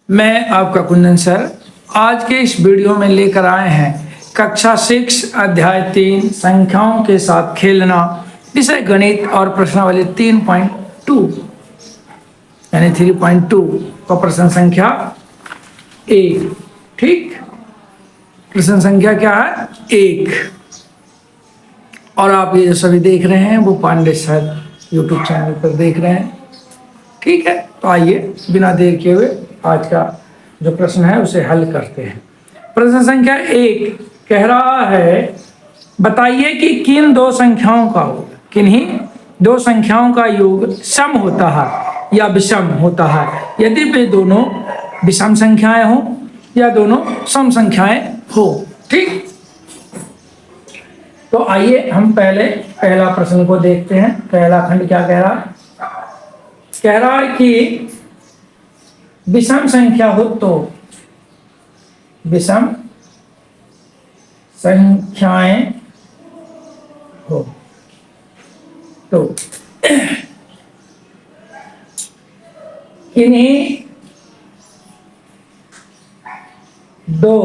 मैं आपका कुंदन सर आज के इस वीडियो में लेकर आए हैं कक्षा 6 अध्याय 3 संख्याओं के साथ खेलना विषय गणित और प्रश्नावली 3.2 यानी 3.2 का प्रश्न संख्या 1। ठीक, प्रश्न संख्या क्या है? 1। और आप ये जो सभी देख रहे हैं वो पांडे सर यूट्यूब चैनल पर देख रहे हैं। ठीक है, तो आइए बिना देर किए हुए आज का जो प्रश्न है उसे हल करते हैं। प्रश्न संख्या 1 कह रहा है, बताइए कि किन्हीं दो संख्याओं का योग सम होता है या विषम होता है यदि वे दोनों विषम संख्याएं हो या दोनों सम संख्याएं हो। ठीक, तो आइए हम पहला प्रश्न को देखते हैं। पहला खंड क्या कह रहा है? कह रहा है कि विषम संख्या हो तो विषम संख्याएं हो तो किन्हीं दो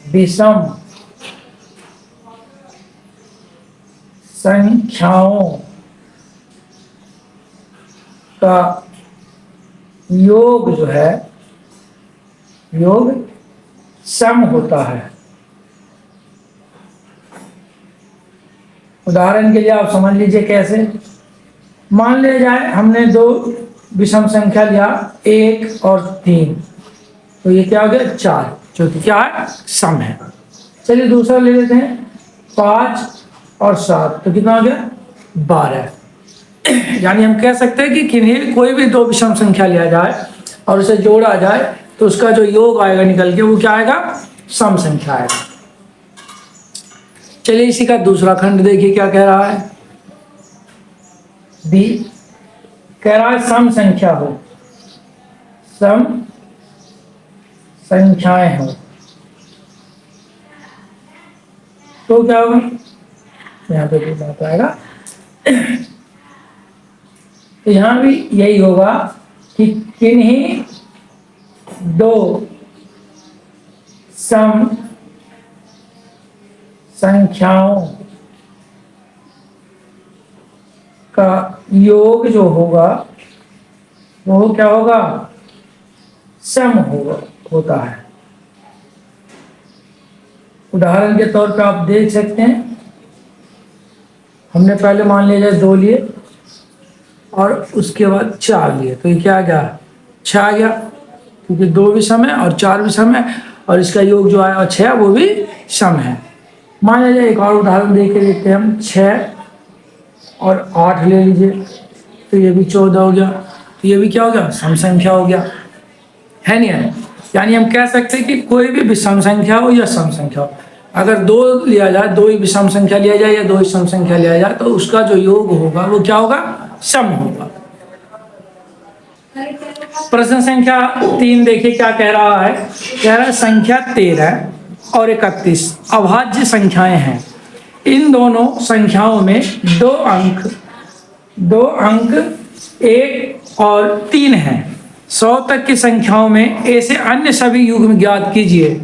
विषम संख्याओं का योग जो है योग सम होता है। उदाहरण के लिए आप समझ लीजिए कैसे। मान लिया जाए हमने दो विषम संख्या लिया 1 और 3, तो ये क्या हो गया 4, जो कि क्या है सम है। चलिए दूसरा ले लेते हैं 5 और 7, तो कितना हो गया 12। यानी हम कह सकते हैं कि किन्हीं कोई भी दो विषम संख्या लिया जाए और उसे जोड़ा जाए तो उसका जो योग आएगा निकल के वो क्या आएगा? सम संख्या आएगा। चलिए इसी का दूसरा खंड देखिए क्या कह रहा है। बी कह रहा है सम संख्या हो, सम संख्याएं हो तो क्या होगा? यहाँ पे भी बात आएगा। तो यहां भी यही होगा कि किन्हीं दो सम संख्याओं का योग जो होगा वो क्या होगा? सम होता है। उदाहरण के तौर पे आप देख सकते हैं, हमने पहले मान लिया जाए 2 लिए और उसके बाद 4 लिए, तो ये क्या आ गया? 6 आ गया, क्योंकि 2 भी सम है और 4 भी सम है और इसका योग जो आया 6 वो भी सम है। मान लिया जाए एक और उदाहरण देख के देखते हैं हम, 6 और 8 ले लीजिए, तो ये भी 14 हो गया, तो ये भी क्या हो गया? सम संख्या हो गया, है नहीं है? यानी हम कह सकते हैं कि कोई भी विषम संख्या हो या सम संख्या हो, अगर 2 लिया जाए, 2 ही विषम संख्या लिया जाए या 2 ही सम संख्या लिया जाए, तो उसका जो योग होगा वो क्या होगा? सम होगा। प्रश्न संख्या 3 देखिए क्या कह रहा है। कह रहा है संख्या 13 और 31 अभाज्य संख्याएं हैं। इन दोनों संख्याओं में दो अंक 1 और 3 हैं। 100 तक की संख्याओं में ऐसे अन्य सभी युग्म ज्ञात कीजिए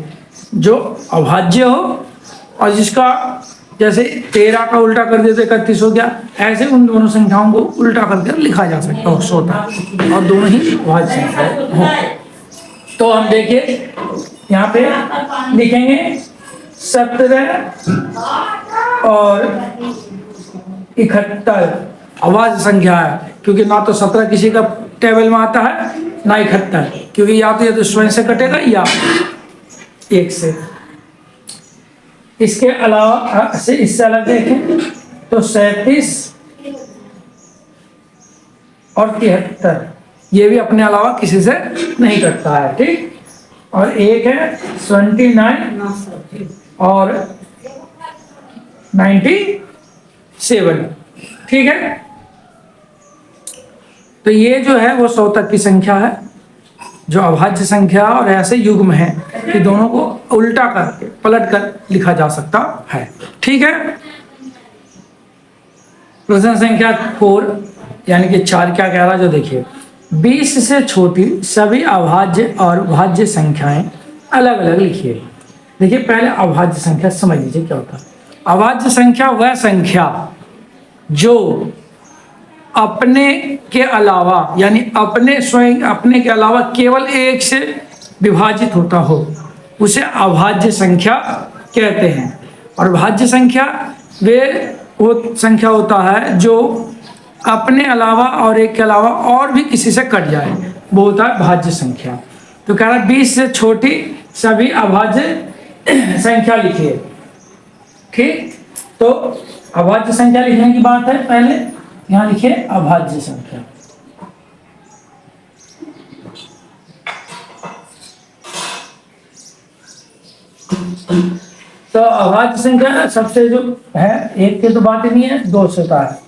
जो अभाज्य हो और जिसका जैसे 13 का उल्टा कर देते 31 हो गया, ऐसे उन दोनों संख्याओं को उल्टा करके लिखा जा सकता है 100 तक, और दोनों ही अभाज्य संख्याएं हो। तो हम देखिए यहाँ पे लिखेंगे 17 और 71 अभाज्य संख्या है, क्योंकि ना तो 17 किसी का टेबल में आता है ना 71, क्योंकि या तो ये तो स्वयं से कटेगा या 1 से। इसके अलावा इससे अलग देखें तो 37 और 73 ये भी अपने अलावा किसी से नहीं कटता है। ठीक, और एक है 29 और 97। ठीक है, तो ये जो है वो 100 तक की संख्या है जो अभाज्य संख्या और ऐसे युग्म है कि दोनों को उल्टा करके पलट कर लिखा जा सकता है। ठीक है, प्रश्न संख्या 4 यानी कि 4 क्या कह रहा है जो देखिए, 20 से छोटी सभी अभाज्य और भाज्य संख्याएं अलग अलग लिखिए। देखिए पहले अभाज्य संख्या समझ लीजिए क्या होता है। अभाज्य संख्या वह संख्या जो अपने के अलावा यानी अपने स्वयं अपने के अलावा केवल एक से विभाजित होता हो उसे अभाज्य संख्या कहते हैं। और भाज्य संख्या वो संख्या होता है जो अपने अलावा और एक के अलावा और भी किसी से कट जाए, वो होता है भाज्य संख्या। तो कह रहा है 20 से छोटी सभी अभाज्य संख्या लिखिए। ठीक, तो अभाज्य संख्या लिखने की बात है। पहले यहाँ लिखिए अभाज्य संख्या। तो अभाज्य संख्या सबसे जो है, एक की तो बात ही नहीं है, दो से होता है।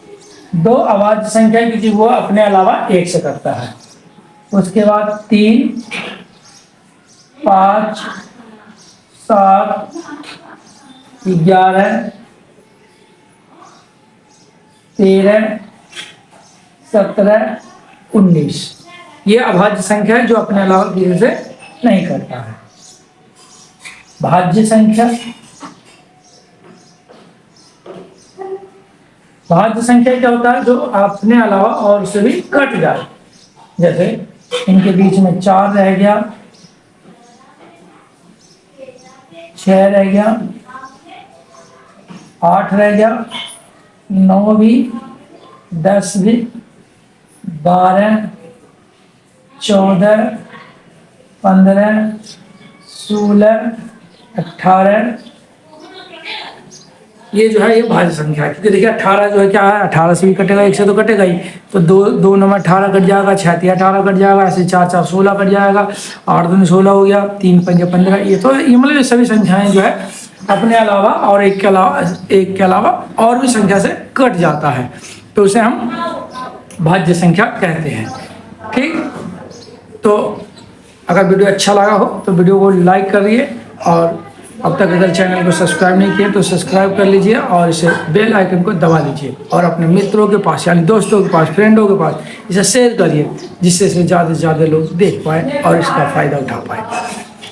दो अभाज्य संख्या क्योंकि वो अपने अलावा एक से करता है। उसके बाद 3, 5, 7, 11, 13, 17, 19 ये अभाज्य संख्या है जो अपने अलावा किसी से नहीं करता है। भाज्य संख्या, भाज्य संख्या क्या होता है जो अपने अलावा और से भी कट जाए। जैसे इनके बीच में 4 रह गया, 6 रह गया, 8 रह गया, 9 भी, 10 भी, 12, 14, 15, 16, 18 ये जो है ये भाज्य संख्या है। क्योंकि देखिए 18 जो है क्या है, 18 से भी कटेगा, 1 से तो कटेगा ही। तो दो नंबर 18 कट जाएगा, 6 3 18 कट जाएगा, ऐसे 4 4 16 कट जाएगा, 8 2 16 हो गया, 3 5 15। ये तो ये मतलब सभी संख्याएं जो है अपने अलावा और एक के अलावा और भी संख्या से कट जाता है, तो उसे हम भाज्य संख्या कहते हैं। ठीक, तो अगर वीडियो अच्छा लगा हो तो वीडियो को लाइक करिए, और अब तक अगर चैनल को सब्सक्राइब नहीं किया तो सब्सक्राइब कर लीजिए और इसे बेल आइकन को दबा लीजिए, और अपने मित्रों के पास यानी दोस्तों के पास, फ्रेंडों के पास इसे शेयर करिए, जिससे इसे ज़्यादा से ज़्यादा लोग देख पाए और इसका फ़ायदा उठा पाए।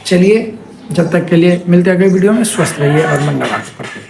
चलिए, जब तक के लिए मिलते हैं अगले वीडियो में। स्वस्थ रहिए और मन लगा के पढ़िए।